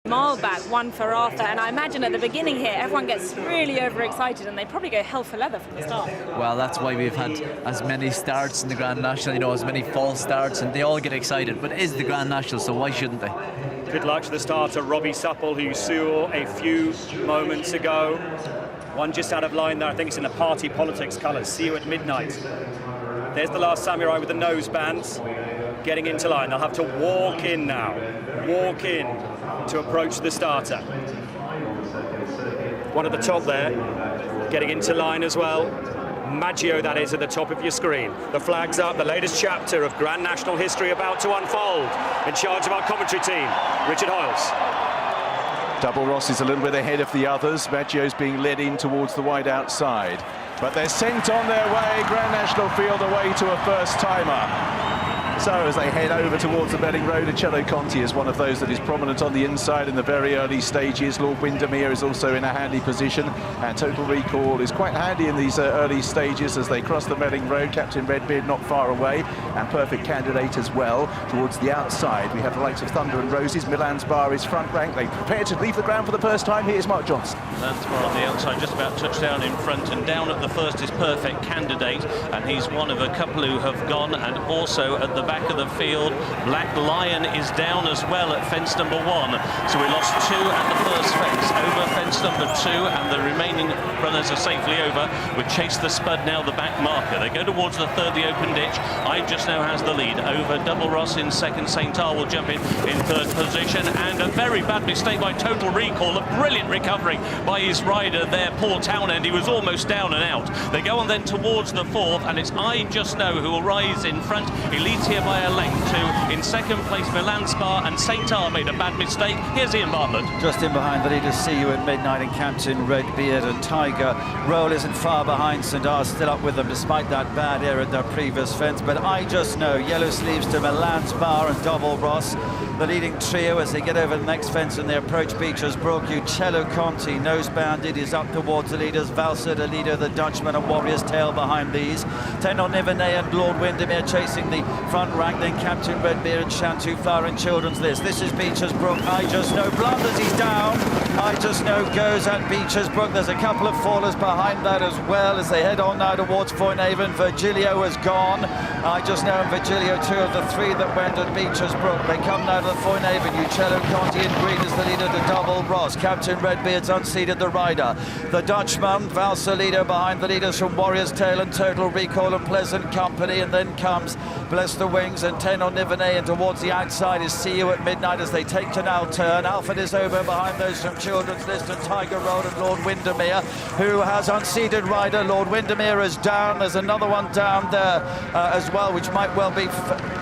Mile back, one for Arthur, and I imagine at the beginning here everyone gets really overexcited and they probably go hell for leather from the start. Well, that's why we've had as many starts in the Grand National, you know, as many false starts, and they all get excited, but it is the Grand National, so why shouldn't they? Good luck to the starter, Robbie Supple, who you saw a few moments ago. One just out of line there, I think it's in the party politics colours. See you at midnight. There's the last samurai with the nose bands getting into line. They'll have to walk in now. Walk in to approach the starter. One at the top there, getting into line as well. Maggio, that is, at the top of your screen. The flag's up, the latest chapter of Grand National history about to unfold. In charge of our commentary team, Richard Hoyles. Double Ross is a little bit ahead of the others. Maggio's being led in towards the wide outside. But they're sent on their way, Grand National Field, away to a first-timer. So as they head over towards the Melling Road, Cello Conti is one of those that is prominent on the inside in the very early stages. Lord Windermere is also in a handy position, and Total Recall is quite handy in these early stages as they cross the Melling Road. Captain Redbeard not far away, and Perfect Candidate as well. Towards the outside, we have the likes of Thunder and Roses. Milan's Bar is front rank. They prepare to leave the ground for the first time. Here's Mark Johnson. Milan's Bar on the outside, just about touchdown in front, and down at the first is Perfect Candidate, and he's one of a couple who have gone, and also at the back of the field, Black Lion is down as well at fence number 1. So we lost 2 at the first fence, over fence number 2, and the remaining runners are safely over with Chase the Spud now the back marker. They go towards the third, the open ditch. I Just Know has the lead over Double Ross in second. St. Tar will jump in third position, and a very bad mistake by Total Recall. A brilliant recovery by his rider there, Paul Townend. He was almost down and out. They go on then towards the fourth, and it's I Just Know who will rise in front. He leads here by a length to, in second place, Milan's Bar, and St. Tar made a bad mistake. Here's Ian Bartlett. Just in behind the leaders, See You at Midnight and Captain Redbeard and Tiger. Roll isn't far behind. St. Tar still up with them despite that bad error at their previous fence. But I Just Know, yellow sleeves to Milan's Bar and Double Ross. The leading trio as they get over the next fence and they approach Beecher's Brook. Cello Conti, nose banded, is up towards the leaders. Valser, the leader, the Dutchman, and Warrior's Tail behind these. Tenor Nivernais and Lord Windermere chasing the front rank. Then Captain Redbeard and Shantou Flower and Children's List. This is Beecher's Brook. I Just Know blunders, he's down. I Just Know goes at Beecher's Brook. There's a couple of fallers behind that as well as they head on now towards Foynehaven. Virgilio has gone. I Just Know and Virgilio, 2 of the 3 that went at Beecher's Brook. They come now to the Foynehaven. Cello Conti in green is the leader to Double Ross. Captain Redbeard's unseated the rider. The Dutchman, Valser leader behind the leaders from Warrior's Tail and Total Recall and Pleasant Company. And then comes Bless the Wings and Tenor Nivernais, and towards the outside is See You at Midnight as they take to now turn. Alfred is over behind those from Children's List and Tiger Road and Lord Windermere, who has unseated rider. Lord Windermere is down. There's another one down there as well, which might well be,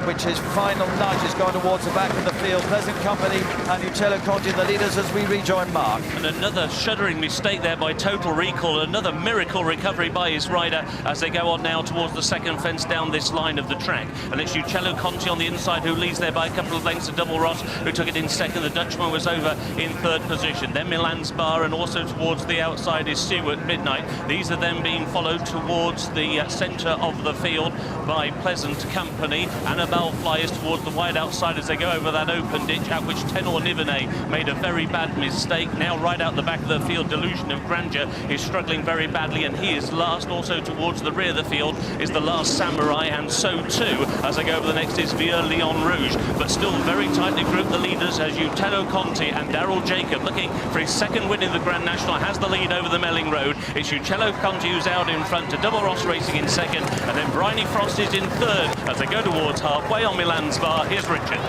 which is Final Nudge is going towards the back of the field. Pleasant Company and Cello Conti the leaders as we rejoin Mark. And another shuddering mistake there by Total Recall. Another miracle recovery by his rider as they go on now towards the second fence down this line of the track. And it's Cello Conti on the inside who leads there by a couple of lengths of Double Ross, who took it in second. The Dutchman was over in third position. Then Milan's Bar, and also towards the outside is See You at Midnight. These are then being followed towards the centre of the field by Pleasant Company. Annabelle flies towards the wide outside as they go over that open ditch, at which Tenor Nivernais made a very bad mistake. Now right out the back of the field, Delusion of Grandeur is struggling very badly, and he is last. Also towards the rear of the field is the Last Samurai, and so too as they go over the next is Vieux Lion Rouge, but still very tightly grouped the leaders as Cello Conti and Daryl Jacob, looking for his second win in the Grand National, has the lead over the Melling Road. It's Cello Conti who's out in front to Double Ross racing in second, and then Bryony Frost is in third as they go towards halfway on Milan's Bar. Here's Richard.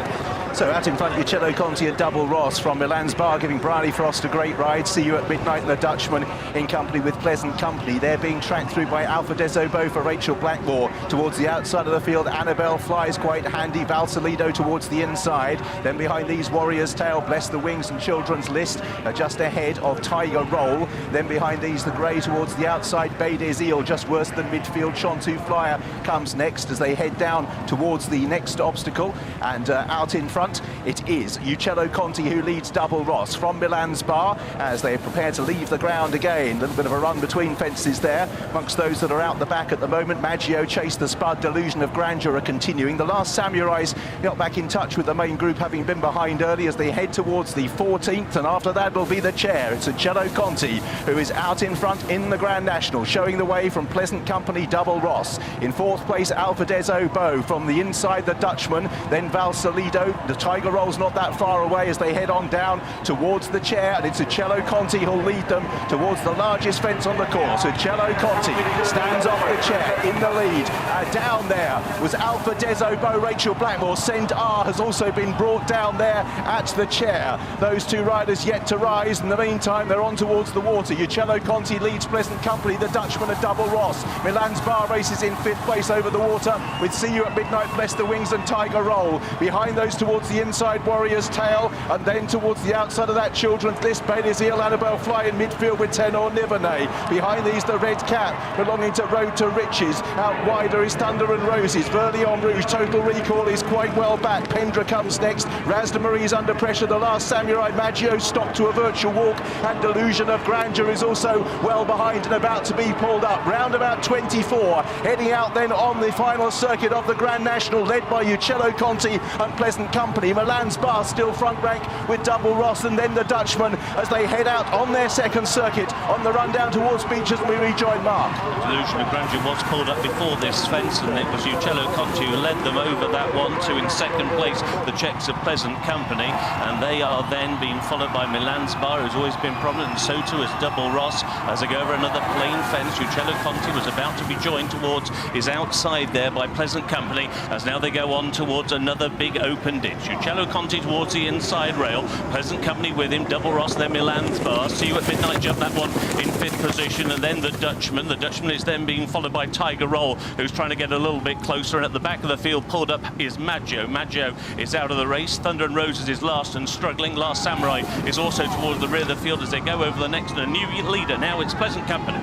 So out in front, Cello Conti and Double Ross from Milan's Bar, giving Bryony Frost a great ride. See You at Midnight and the Dutchman in company with Pleasant Company. They're being tracked through by Alpha Des Obeaux for Rachel Blackmore. Towards the outside of the field, Annabelle flies quite handy. Valsalido towards the inside. Then behind these, Warrior's Tail, Bless the Wings and Children's List just ahead of Tiger Roll. Then behind these, the grey towards the outside, Bay des Îles just worse than midfield. Shantou Flyer comes next as they head down towards the next obstacle. And out in front, front, it is Uccello Conti who leads Double Ross from Milan's Bar as they prepare to leave the ground again. A little bit of a run between fences there amongst those that are out the back at the moment. Maggio Chase the Spud, Delusion of Grandeur are continuing. The Last Samurais got back in touch with the main group, having been behind early, as they head towards the 14th, and after that will be the chair. It's Uccello Conti who is out in front in the Grand National, showing the way from Pleasant Company, Double Ross. In fourth place, Alfadezo Beau. From the inside, the Dutchman, then Valsalido. The Tiger Roll's not that far away as they head on down towards the chair, and it's Uccello Conti who'll lead them towards the largest fence on the course. Uccello Conti stands off the chair in the lead. Down there was Alfadezo Beau. Rachel Blackmore, Send R has also been brought down there at the chair. Those two riders yet to rise. In the meantime, they're on towards the water. Uccello Conti leads Pleasant Company, the Dutchman at Double Ross. Milan's Bar races in fifth place over the water with See You at Midnight, Bless the Wings and Tiger Roll. Behind those towards the inside, Warrior's Tale, and then towards the outside of that Children's List, Bailey's Eel, Annabelle Fly in midfield with Tenor Nivernais. Behind these, the Red Cat belonging to Road to Riches. Out wider is Thunder and Roses. Verlion Rouge, Total Recall is quite well back. Pendra comes next. Razda Marie's under pressure. The Last Samurai, Maggio stopped to a virtual walk, and Delusion of Grandeur is also well behind and about to be pulled up. Round about 24, heading out then on the final circuit of the Grand National, led by Uccello Conti and Pleasant Company. Milan's Bar still front rank with Double Ross, and then the Dutchman as they head out on their second circuit on the run down towards Beaches, and we rejoin Mark. Delusion of Grandeur was pulled up before this fence, and it was Uccello Conti who led them over that one to, in second place, the Czechs of Pleasant Company, and they are then being followed by Milan's Bar, who's always been prominent, and so too is Double Ross as they go over another plain fence. Uccello Conti was about to be joined towards his outside there by Pleasant Company, as now they go on towards another big open ditch. Uccello Conti towards the inside rail, Pleasant Company with him, Double Ross, then Milan's Bar. See You at Midnight jump that one in fifth position, and then the Dutchman. The Dutchman is then being followed by Tiger Roll, who's trying to get a little bit closer, and at the back of the field pulled up is Maggio. Maggio is out of the race. Thunder and Roses is last and struggling. Last Samurai is also towards the rear of the field as they go over the next, and a new leader now, it's Pleasant Company.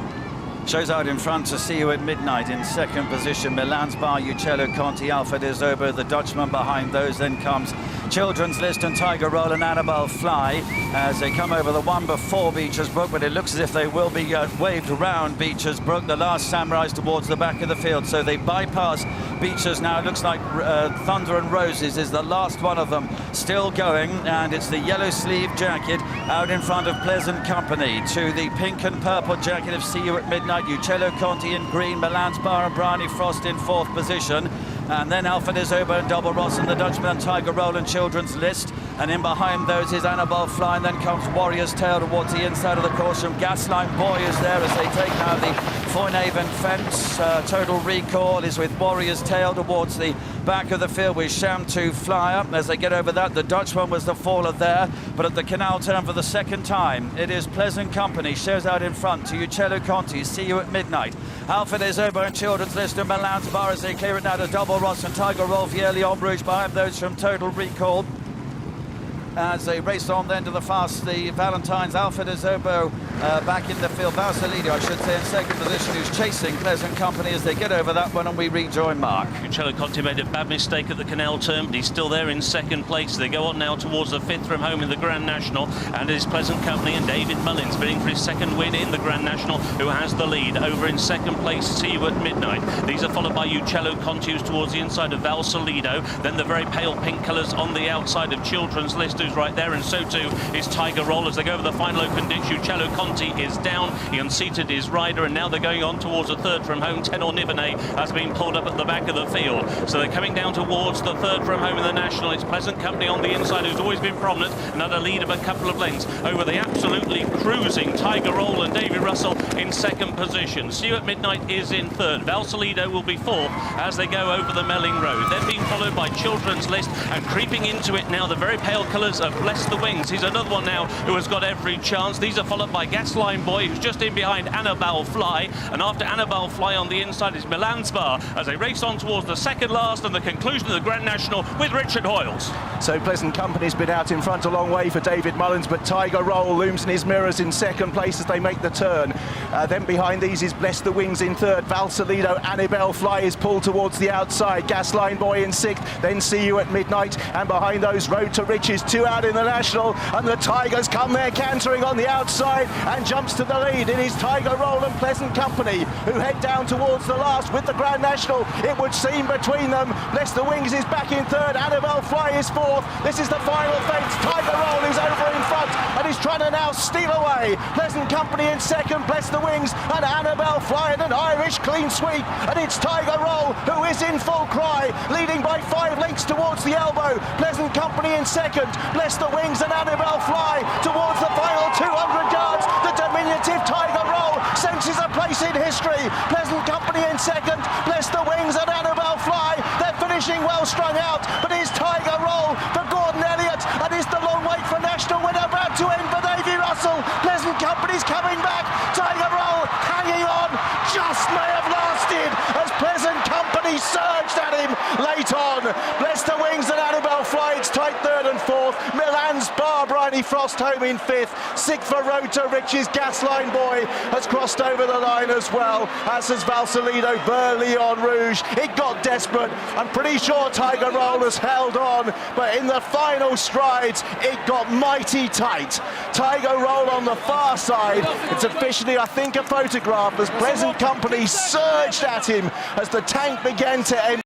Shows out in front to See You at Midnight in second position. Milan's Bar, Uccello Conti, Alfadezo Beau, the Dutchman behind those. Then comes Children's List and Tiger Roll and Annabelle Fly as they come over the one before Beecher's Brook, but it looks as if they will be waved around Beecher's Brook. The Last Samurais towards the back of the field, so they bypass Beecher's now. It looks like Thunder and Roses is the last one of them still going, and it's the yellow sleeve jacket out in front of Pleasant Company to the pink and purple jacket of See You at Midnight. Uccello Conti in green, Milan's Bar and Bryony Frost in fourth position, and then Alfadezo Beau and Double Ross and the Dutchman and Tiger Roll and Children's List, and in behind those is Annabelle Fly, and then comes Warrior's Tale towards the inside of the course from Gaslight Boy is there as they take now the Foynaven fence. Total Recall is with Warrior's Tale towards the back of the field with Sham2 Flyer. As they get over that, the Dutchman was the faller there, but at the canal turn for the second time, it is Pleasant Company shows out in front to Uccello Conti, See You at Midnight. Alfadezo Beau and Children's List and Milan's Bar as they clear it now to Double Ross and Tiger Roll, Verlion Rouge behind those from Total Recall. As they race on then to the Valentine's, Alfadezo Beau back in the field. Valsalido, I should say, in second position, who's chasing Pleasant Company as they get over that one, and we rejoin Mark. Uccello Conti made a bad mistake at the canal turn, but he's still there in second place. They go on now towards the fifth from home in the Grand National, and it is Pleasant Company and David Mullins bidding for his second win in the Grand National, who has the lead. Over in second place, See You at Midnight. These are followed by Uccello Conti, who's towards the inside of Valsalido, then the very pale pink colours on the outside of Children's List, who's right there, and so too is Tiger Roll as they go over the final open ditch. Uccello Conti is down, he unseated his rider, and now they're going on towards the third from home. Tenor Nivernais has been pulled up at the back of the field, so they're coming down towards the third from home in the National. It's Pleasant Company on the inside, who's always been prominent, another lead of a couple of lengths over the absolutely cruising Tiger Roll and Davy Russell in second position. See You at Midnight is in third. Valsalido will be fourth as they go over the Melling Road. They're being followed by Children's List, and creeping into it now, the very pale colours leaders of Bless the Wings. He's another one now who has got every chance. These are followed by Gasline Boy, who's just in behind Annabelle Fly. And after Annabelle Fly on the inside is Milan Spa as they race on towards the second last and the conclusion of the Grand National with Richard Hoyles. So Pleasant Company's been out in front a long way for David Mullins, but Tiger Roll looms in his mirrors in second place as they make the turn. Then behind these is Bless the Wings in third. Valsalido, Annabelle Fly is pulled towards the outside. Gasline Boy in sixth, then See You at Midnight, and behind those Road to Riches, 2 out in the National, and the Tigers come there cantering on the outside and jumps to the lead. It is Tiger Roll and Pleasant Company who head down towards the last with the Grand National, it would seem, between them. Bless the Wings is back in third, Annabelle Fly is fourth. This is the final fence. Tiger Roll is over in front and is trying to now steal away. Pleasant Company in second, Bless the Wings and Annabelle Fly in an Irish clean sweep, and it's Tiger Roll who is in full cry, leading by 5 lengths towards the elbow. Pleasant Company in second, Bless the Wings and Annabelle Fly towards the final 200 yards. The diminutive Tiger Roll senses a place in history. Pleasant Company in second, Bless the Wings and Annabelle Fly. They're finishing well strung out, but it's Tiger Roll for Gordon Elliott, and it's the long wait for National Winner about to end for Davy Russell. Pleasant Company's coming back. Tiger Roll hanging on, just may have lasted as Pleasant Company surged at him late on. Bless the Wings and Annabelle Fly, it's tight third and fourth. Milan Spa, Bryony Frost home in fifth. Sixth for Road to Riches, Gasline Boy has crossed over the line as well, as has Valsalido, Burleon Rouge. It got desperate. I'm pretty sure Tiger Roll has held on, but in the final strides, it got mighty tight. Tiger Roll on the far side. It's officially, I think, a photograph as Pleasant Company surged at him as the tank began to end.